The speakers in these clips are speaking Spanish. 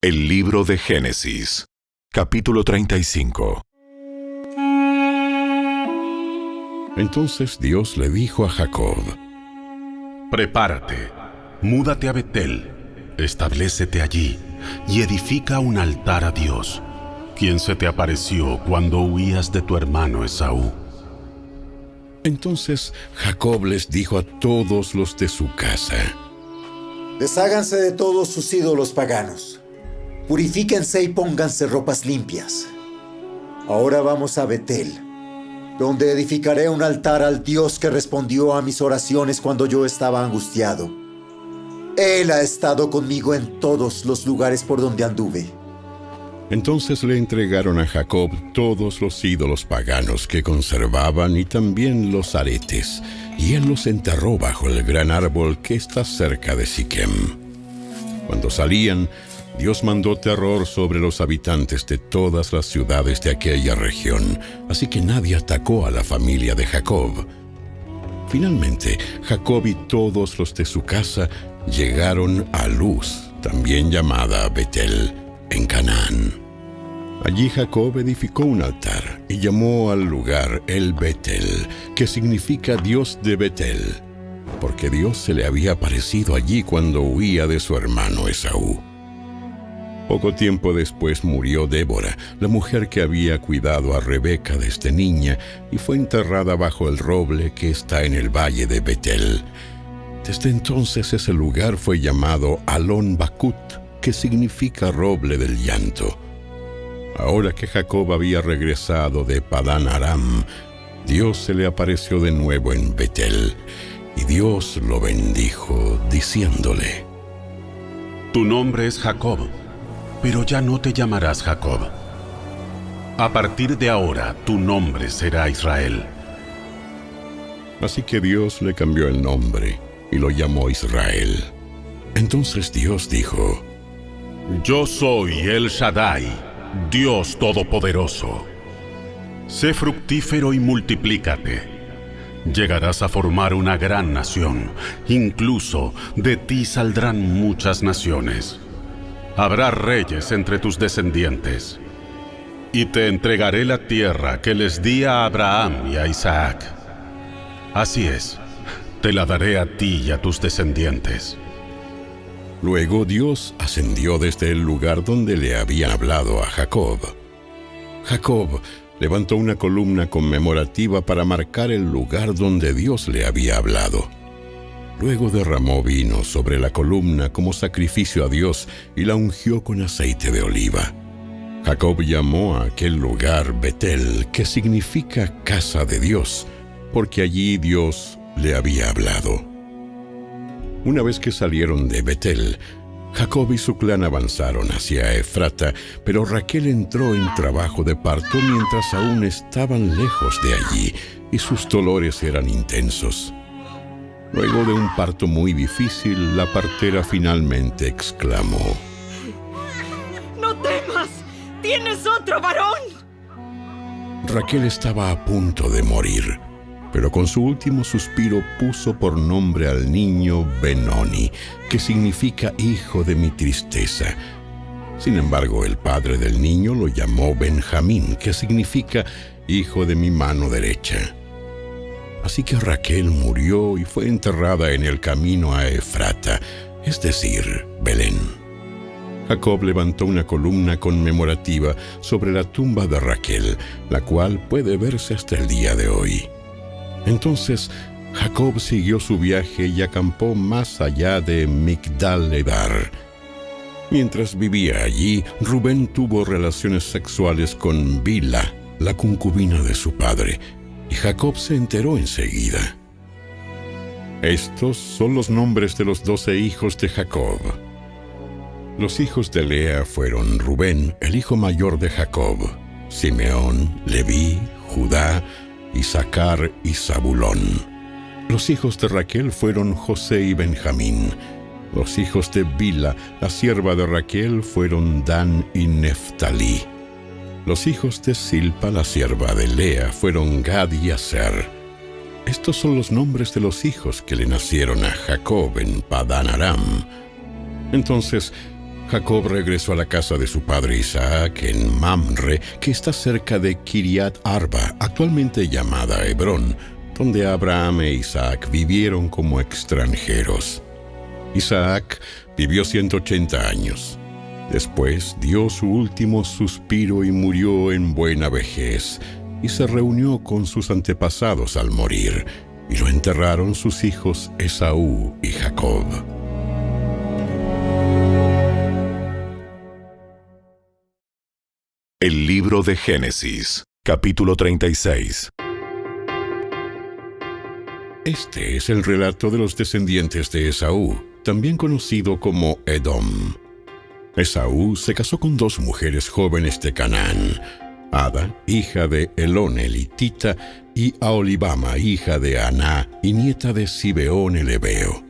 El libro de Génesis, capítulo 35. Entonces Dios le dijo a Jacob: Prepárate, múdate a Betel, establécete allí y edifica un altar a Dios, quien se te apareció cuando huías de tu hermano Esaú. Entonces Jacob les dijo a todos los de su casa: Desháganse de todos sus ídolos paganos. Purifíquense y pónganse ropas limpias. Ahora vamos a Betel, donde edificaré un altar al Dios que respondió a mis oraciones cuando yo estaba angustiado. Él ha estado conmigo en todos los lugares por donde anduve. Entonces le entregaron a Jacob todos los ídolos paganos que conservaban y también los aretes, y él los enterró bajo el gran árbol que está cerca de Siquem. Cuando salían, Dios mandó terror sobre los habitantes de todas las ciudades de aquella región, así que nadie atacó a la familia de Jacob. Finalmente, Jacob y todos los de su casa llegaron a Luz, también llamada Betel, en Canaán. Allí Jacob edificó un altar y llamó al lugar El Betel, que significa Dios de Betel, porque Dios se le había aparecido allí cuando huía de su hermano Esaú. Poco tiempo después murió Débora, la mujer que había cuidado a Rebeca desde niña, y fue enterrada bajo el roble que está en el valle de Betel. Desde entonces ese lugar fue llamado Alon Bakut, que significa roble del llanto. Ahora que Jacob había regresado de Padán Aram, Dios se le apareció de nuevo en Betel, y Dios lo bendijo, diciéndole: Tu nombre es Jacob, pero ya no te llamarás Jacob. A partir de ahora, tu nombre será Israel. Así que Dios le cambió el nombre y lo llamó Israel. Entonces Dios dijo: Yo soy El Shaddai, Dios Todopoderoso. Sé fructífero y multiplícate. Llegarás a formar una gran nación. Incluso de ti saldrán muchas naciones. Habrá reyes entre tus descendientes. Y te entregaré la tierra que les di a Abraham y a Isaac. Así es, te la daré a ti y a tus descendientes. Luego Dios ascendió desde el lugar donde le había hablado a Jacob. Jacob levantó una columna conmemorativa para marcar el lugar donde Dios le había hablado. Luego derramó vino sobre la columna como sacrificio a Dios y la ungió con aceite de oliva. Jacob llamó a aquel lugar Betel, que significa casa de Dios, porque allí Dios le había hablado. Una vez que salieron de Betel, Jacob y su clan avanzaron hacia Efrata, pero Raquel entró en trabajo de parto mientras aún estaban lejos de allí, y sus dolores eran intensos. Luego de un parto muy difícil, la partera finalmente exclamó: ¡No temas! ¡Tienes otro varón! Raquel estaba a punto de morir, pero con su último suspiro puso por nombre al niño Benoni, que significa hijo de mi tristeza. Sin embargo, el padre del niño lo llamó Benjamín, que significa hijo de mi mano derecha. Así que Raquel murió y fue enterrada en el camino a Efrata, es decir, Belén. Jacob levantó una columna conmemorativa sobre la tumba de Raquel, la cual puede verse hasta el día de hoy. Entonces Jacob siguió su viaje y acampó más allá de Migdal-Edar. Mientras vivía allí, Rubén tuvo relaciones sexuales con Bila, la concubina de su padre, y Jacob se enteró enseguida. Estos son los nombres de los 12 hijos de Jacob. Los hijos de Lea fueron Rubén, el hijo mayor de Jacob, Simeón, Leví, Judá, Isaacar y Zabulón. Los hijos de Raquel fueron José y Benjamín. Los hijos de Bila, la sierva de Raquel, fueron Dan y Neftalí. Los hijos de Silpa, la sierva de Lea, fueron Gad y Aser. Estos son los nombres de los hijos que le nacieron a Jacob en Padán Aram. Entonces Jacob regresó a la casa de su padre Isaac en Mamre, que está cerca de Kiriat Arba, actualmente llamada Hebrón, donde Abraham e Isaac vivieron como extranjeros. Isaac vivió 180 años. Después dio su último suspiro y murió en buena vejez, y se reunió con sus antepasados al morir, y lo enterraron sus hijos Esaú y Jacob. El libro de Génesis, capítulo 36. Este es el relato de los descendientes de Esaú, también conocido como Edom. Esaú se casó con 2 mujeres jóvenes de Canaán, Ada, hija de Elón elitita, y Aholibama, hija de Aná y nieta de Zibeón el heveo.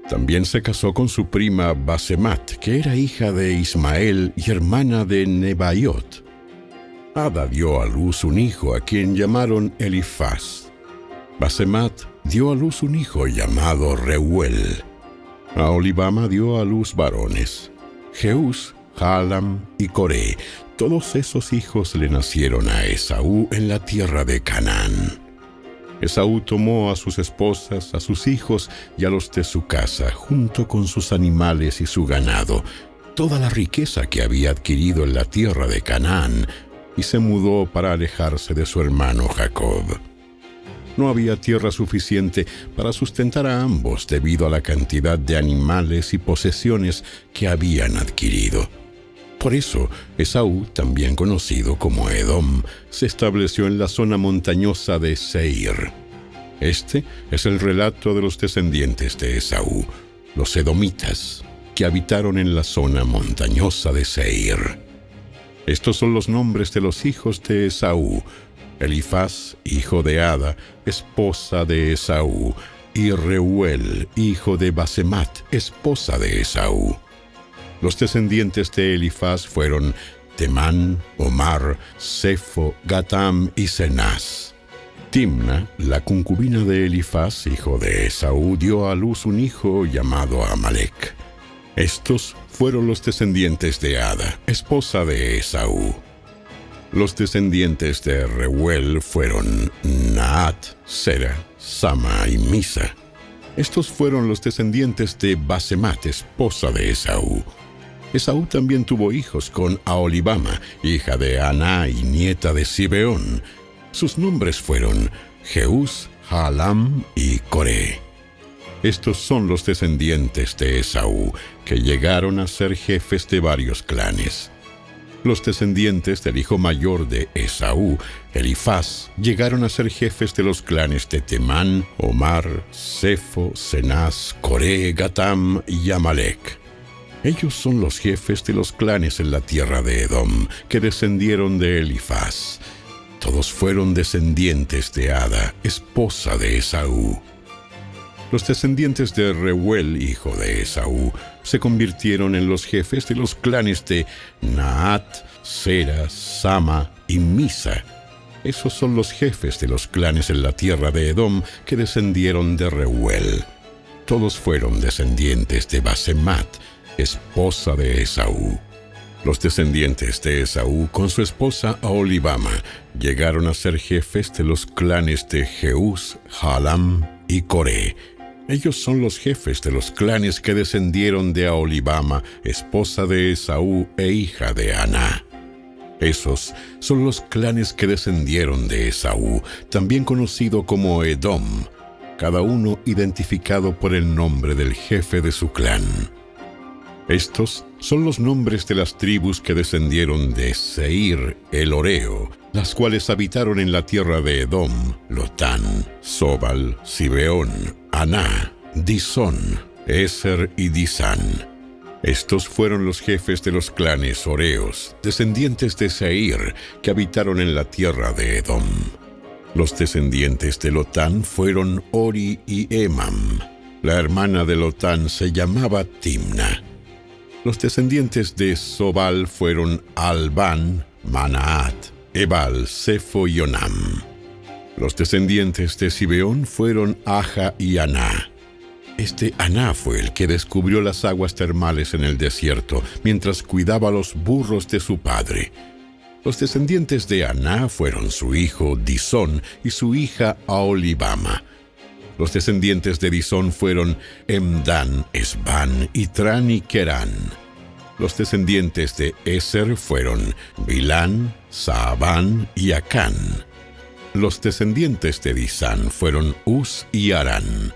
También se casó con su prima Basemat, que era hija de Ismael y hermana de Nebaiot. Ada dio a luz un hijo a quien llamaron Elifaz. Basemat dio a luz un hijo llamado Reuel. Aholibama dio a luz varones, Jeús, Jaalam y Coré. Todos esos hijos le nacieron a Esaú en la tierra de Canaán. Esaú tomó a sus esposas, a sus hijos y a los de su casa, junto con sus animales y su ganado, toda la riqueza que había adquirido en la tierra de Canaán, y se mudó para alejarse de su hermano Jacob. No había tierra suficiente para sustentar a ambos debido a la cantidad de animales y posesiones que habían adquirido. Por eso, Esaú, también conocido como Edom, se estableció en la zona montañosa de Seir. Este es el relato de los descendientes de Esaú, los edomitas, que habitaron en la zona montañosa de Seir. Estos son los nombres de los hijos de Esaú: Elifaz, hijo de Ada, esposa de Esaú, y Reuel, hijo de Basemat, esposa de Esaú. Los descendientes de Elifaz fueron Temán, Omar, Sefo, Gatam y Cenaz. Timna, la concubina de Elifaz, hijo de Esaú, dio a luz un hijo llamado Amalek. Estos fueron los descendientes de Ada, esposa de Esaú. Los descendientes de Reuel fueron Naat, Sera, Sama y Misa. Estos fueron los descendientes de Basemat, esposa de Esaú. Esaú también tuvo hijos con Aholibama, hija de Aná y nieta de Zibeón. Sus nombres fueron Jeús, Jaalam y Coré. Estos son los descendientes de Esaú, que llegaron a ser jefes de varios clanes. Los descendientes del hijo mayor de Esaú, Elifaz, llegaron a ser jefes de los clanes de Temán, Omar, Sefo, Cenaz, Coré, Gatam y Amalek. Ellos son los jefes de los clanes en la tierra de Edom, que descendieron de Elifaz. Todos fueron descendientes de Ada, esposa de Esaú. Los descendientes de Reuel, hijo de Esaú, se convirtieron en los jefes de los clanes de Naat, Sera, Sama y Misa. Esos son los jefes de los clanes en la tierra de Edom que descendieron de Reuel. Todos fueron descendientes de Basemat, esposa de Esaú. Los descendientes de Esaú con su esposa Aholibama llegaron a ser jefes de los clanes de Jeús, Jaalam y Coré. Ellos son los jefes de los clanes que descendieron de Aholibama, esposa de Esaú e hija de Aná. Esos son los clanes que descendieron de Esaú, también conocido como Edom, cada uno identificado por el nombre del jefe de su clan. Estos son los nombres de las tribus que descendieron de Seir, el Horeo, las cuales habitaron en la tierra de Edom: Lotán, Sobal, Zibeón, Aná, Disón, Eser y Disán. Estos fueron los jefes de los clanes horeos, descendientes de Seir, que habitaron en la tierra de Edom. Los descendientes de Lotán fueron Ori y Emam. La hermana de Lotán se llamaba Timna. Los descendientes de Sobal fueron Albán, Manaat, Ebal, Sefo y Onam. Los descendientes de Zibeón fueron Aja y Aná. Este Aná fue el que descubrió las aguas termales en el desierto, mientras cuidaba los burros de su padre. Los descendientes de Aná fueron su hijo Disón y su hija Aholibama. Los descendientes de Disón fueron Emdán, Esbán, Itrán y Querán. Los descendientes de Eser fueron Bilán, Saabán y Acán. Los descendientes de Disán fueron Uz y Arán.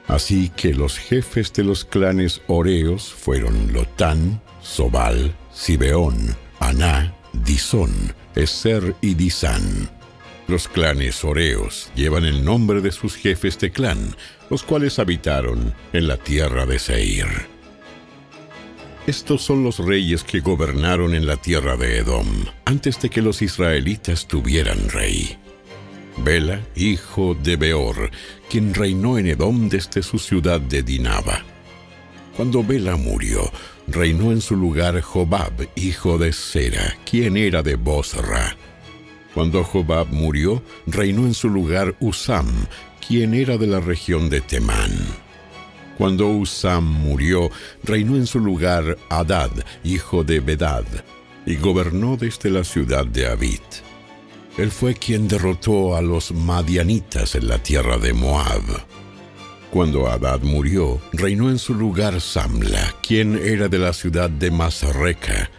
Así que los jefes de los clanes horeos fueron Lotán, Sobal, Sibeón, Aná, Disón, Eser y Disán. Los clanes horeos llevan el nombre de sus jefes de clan, los cuales habitaron en la tierra de Seir. Estos son los reyes que gobernaron en la tierra de Edom, antes de que los israelitas tuvieran rey. Bela, hijo de Beor, quien reinó en Edom desde su ciudad de Dinaba. Cuando Bela murió, reinó en su lugar Jobab, hijo de Sera, quien era de Bosra. Cuando Jobab murió, reinó en su lugar Usam, quien era de la región de Temán. Cuando Usam murió, reinó en su lugar Hadad, hijo de Bedad, y gobernó desde la ciudad de Avit. Él fue quien derrotó a los madianitas en la tierra de Moab. Cuando Hadad murió, reinó en su lugar Samla, quien era de la ciudad de Masreca.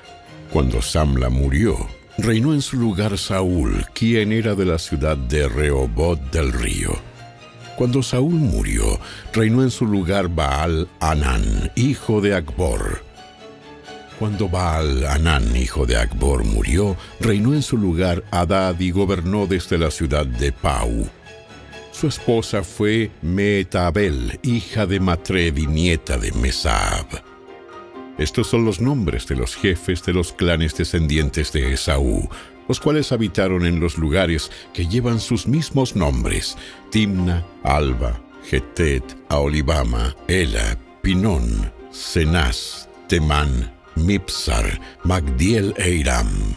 Cuando Samla murió, reinó en su lugar Saúl, quien era de la ciudad de Rehoboth del río. Cuando Saúl murió, reinó en su lugar Baal Hanán, hijo de Acbor. Cuando Baal Hanán, hijo de Acbor, murió, reinó en su lugar Hadad y gobernó desde la ciudad de Pau. Su esposa fue Mehetabel, hija de Matred y nieta de Mesab. Estos son los nombres de los jefes de los clanes descendientes de Esaú, los cuales habitaron en los lugares que llevan sus mismos nombres: Timna, Alba, Getet, Aholibama, Ela, Pinón, Cenaz, Temán, Mipsar, Magdiel e Iram.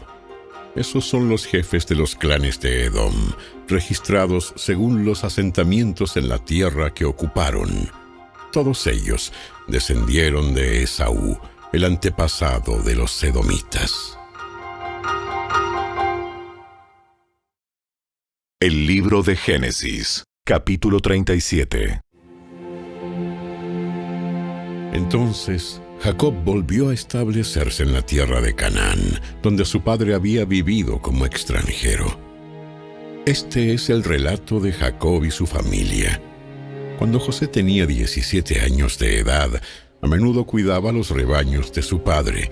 Esos son los jefes de los clanes de Edom, registrados según los asentamientos en la tierra que ocuparon. Todos ellos descendieron de Esaú, el antepasado de los edomitas. El libro de Génesis, capítulo 37. Entonces Jacob volvió a establecerse en la tierra de Canaán, donde su padre había vivido como extranjero. Este es el relato de Jacob y su familia. Cuando José tenía 17 años de edad, a menudo cuidaba los rebaños de su padre.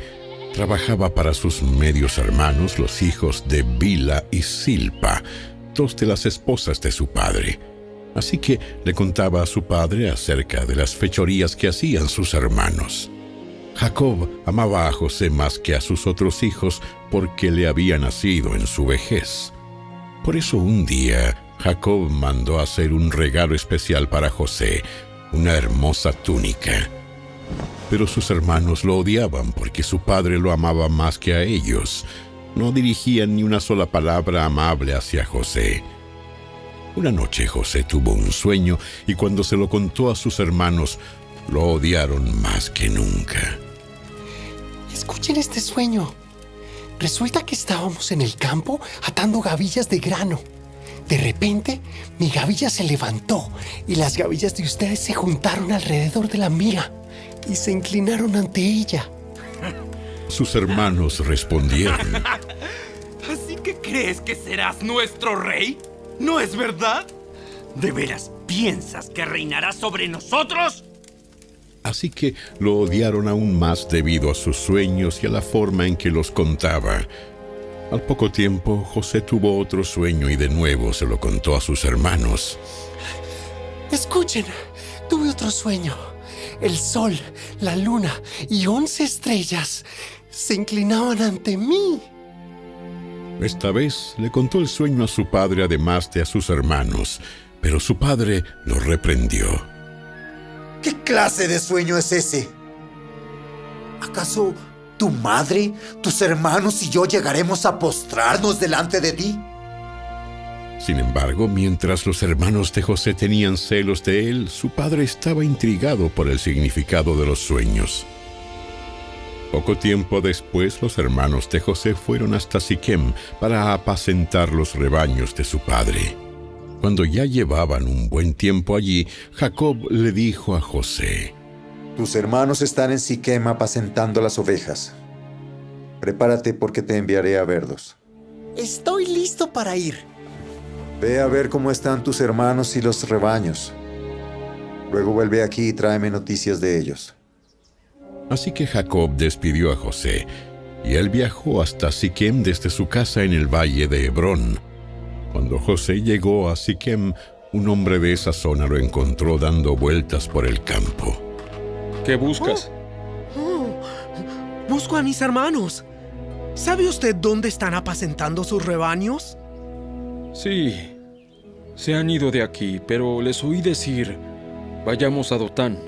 Trabajaba para sus medios hermanos, los hijos de Bila y Silpa, dos de las esposas de su padre. Así que le contaba a su padre acerca de las fechorías que hacían sus hermanos. Jacob amaba a José más que a sus otros hijos porque le había nacido en su vejez. Por eso un día Jacob mandó hacer un regalo especial para José, una hermosa túnica. Pero sus hermanos lo odiaban porque su padre lo amaba más que a ellos. No dirigían ni una sola palabra amable hacia José. Una noche José tuvo un sueño y cuando se lo contó a sus hermanos, lo odiaron más que nunca. Escuchen este sueño. Resulta que estábamos en el campo atando gavillas de grano. De repente, mi gavilla se levantó y las gavillas de ustedes se juntaron alrededor de la mía y se inclinaron ante ella. Sus hermanos respondieron: ¿Así que crees que serás nuestro rey? ¿No es verdad? ¿De veras piensas que reinarás sobre nosotros? Así que lo odiaron aún más debido a sus sueños y a la forma en que los contaba. Al poco tiempo, José tuvo otro sueño y de nuevo se lo contó a sus hermanos. Escuchen, tuve otro sueño. El sol, la luna y 11 estrellas se inclinaban ante mí. Esta vez le contó el sueño a su padre además de a sus hermanos, pero su padre lo reprendió. ¿Qué clase de sueño es ese? ¿Acaso tu madre, tus hermanos y yo llegaremos a postrarnos delante de ti? Sin embargo, mientras los hermanos de José tenían celos de él, su padre estaba intrigado por el significado de los sueños. Poco tiempo después, los hermanos de José fueron hasta Siquem para apacentar los rebaños de su padre. Cuando ya llevaban un buen tiempo allí, Jacob le dijo a José: Tus hermanos están en Siquem apacentando las ovejas. Prepárate porque te enviaré a verlos. Estoy listo para ir. Ve a ver cómo están tus hermanos y los rebaños. Luego vuelve aquí y tráeme noticias de ellos. Así que Jacob despidió a José, y él viajó hasta Siquem desde su casa en el valle de Hebrón. Cuando José llegó a Siquem, un hombre de esa zona lo encontró dando vueltas por el campo. ¿Qué buscas? Busco a mis hermanos. ¿Sabe usted dónde están apacentando sus rebaños? Sí, se han ido de aquí, pero les oí decir, vayamos a Dotán.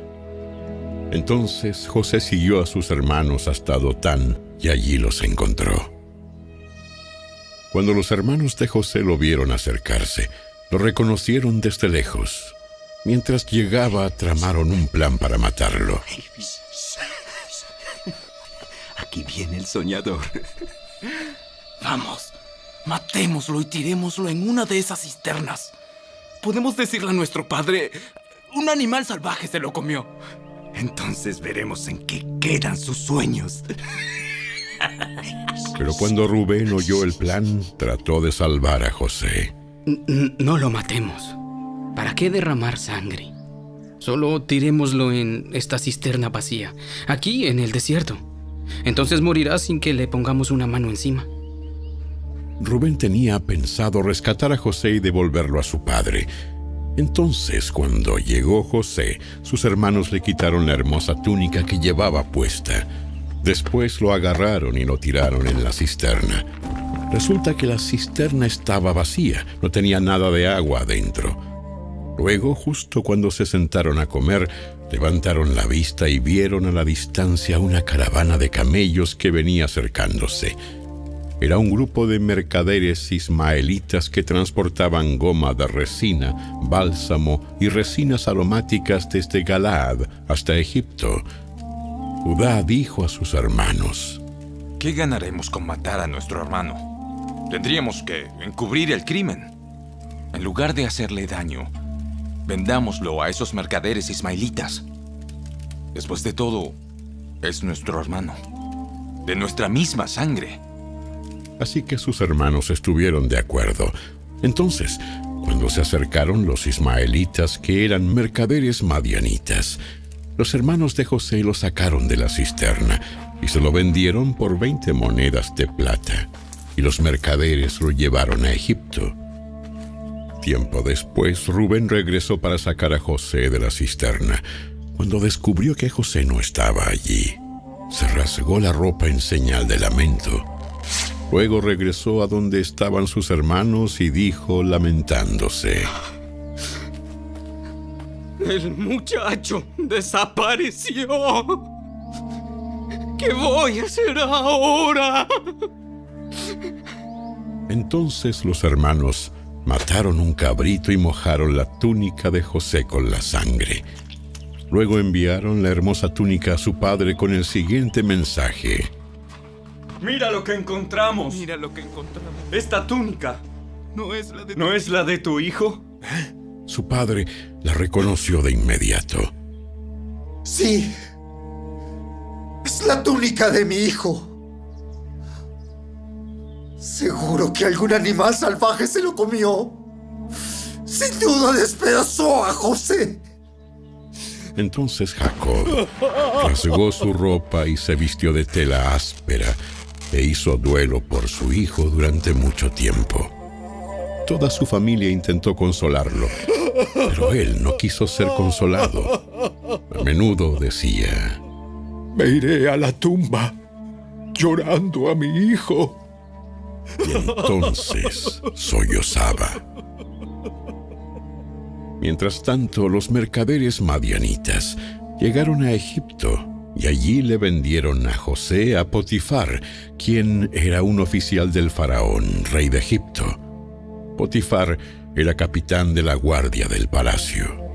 Entonces José siguió a sus hermanos hasta Dotán y allí los encontró. Cuando los hermanos de José lo vieron acercarse, lo reconocieron desde lejos. Mientras llegaba, tramaron un plan para matarlo. Aquí viene el soñador. Vamos, matémoslo y tirémoslo en una de esas cisternas. Podemos decirle a nuestro padre, un animal salvaje se lo comió. Entonces veremos en qué quedan sus sueños. Pero cuando Rubén oyó el plan, trató de salvar a José. No lo matemos. ¿Para qué derramar sangre? Solo tirémoslo en esta cisterna vacía, aquí en el desierto. Entonces morirá sin que le pongamos una mano encima. Rubén tenía pensado rescatar a José y devolverlo a su padre. Entonces, cuando llegó José, sus hermanos le quitaron la hermosa túnica que llevaba puesta. Después lo agarraron y lo tiraron en la cisterna. Resulta que la cisterna estaba vacía, no tenía nada de agua adentro. Luego, justo cuando se sentaron a comer, levantaron la vista y vieron a la distancia una caravana de camellos que venía acercándose. Era un grupo de mercaderes ismaelitas que transportaban goma de resina, bálsamo y resinas aromáticas desde Galaad hasta Egipto. Judá dijo a sus hermanos: ¿Qué ganaremos con matar a nuestro hermano? Tendríamos que encubrir el crimen. En lugar de hacerle daño, vendámoslo a esos mercaderes ismaelitas. Después de todo, es nuestro hermano, de nuestra misma sangre. Así que sus hermanos estuvieron de acuerdo. Entonces, cuando se acercaron los ismaelitas, que eran mercaderes madianitas, los hermanos de José lo sacaron de la cisterna y se lo vendieron por 20 monedas de plata, y los mercaderes lo llevaron a Egipto. Tiempo después, Rubén regresó para sacar a José de la cisterna. Cuando descubrió que José no estaba allí, se rasgó la ropa en señal de lamento. Luego regresó a donde estaban sus hermanos y dijo, lamentándose: El muchacho desapareció. ¿Qué voy a hacer ahora? Entonces los hermanos mataron un cabrito y mojaron la túnica de José con la sangre. Luego enviaron la hermosa túnica a su padre con el siguiente mensaje: Mira lo que encontramos. Mira lo que encontramos. Esta túnica. ¿No es la de tu hijo? Su padre la reconoció de inmediato. Sí. Es la túnica de mi hijo. Seguro que algún animal salvaje se lo comió. Sin duda despedazó a José. Entonces Jacob rasgó su ropa y se vistió de tela áspera e hizo duelo por su hijo durante mucho tiempo. Toda su familia intentó consolarlo, pero él no quiso ser consolado. A menudo decía: Me iré a la tumba llorando a mi hijo. Y entonces sollozaba. Mientras tanto, los mercaderes madianitas llegaron a Egipto y allí le vendieron a José a Potifar, quien era un oficial del faraón, rey de Egipto. Potifar era capitán de la guardia del palacio.